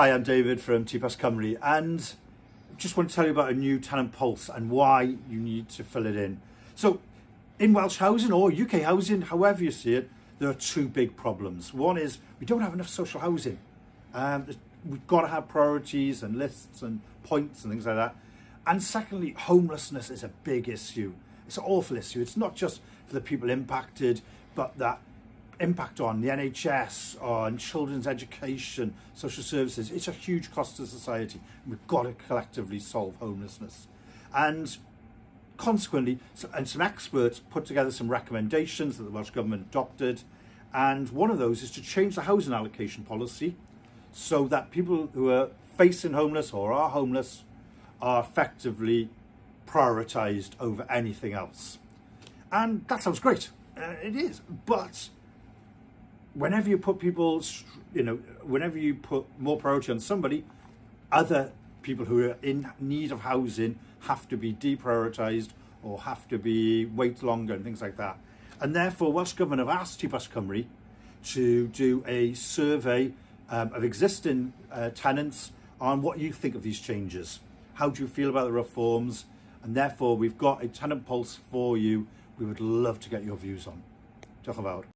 Hi, I'm David from TPAS Cymru, and just want to tell you about a new Tenant Pulse and why you need to fill it in. So, in Welsh housing or UK housing, however you see it, there are two big problems. One is we don't have enough social housing. We've got to have priorities and lists and points and things like that. And secondly, homelessness is a big issue. It's an awful issue. It's not just for the people impacted, but that impact on the NHS, on children's education, social services. It's a huge cost to society. We've got to collectively solve homelessness. And consequently, some experts put together some recommendations that the Welsh Government adopted. And one of those is to change the housing allocation policy so that people who are facing homeless or are homeless are effectively prioritised over anything else. And that sounds great. It is. But whenever you put whenever you put more priority on somebody, other people who are in need of housing have to be deprioritised or have to wait longer and things like that. And therefore, Welsh Government have asked TPAS Cymru to do a survey of existing tenants on what you think of these changes. How do you feel about the reforms? And therefore, we've got a Tenant Pulse for you. We would love to get your views on. Diolch yn fawr.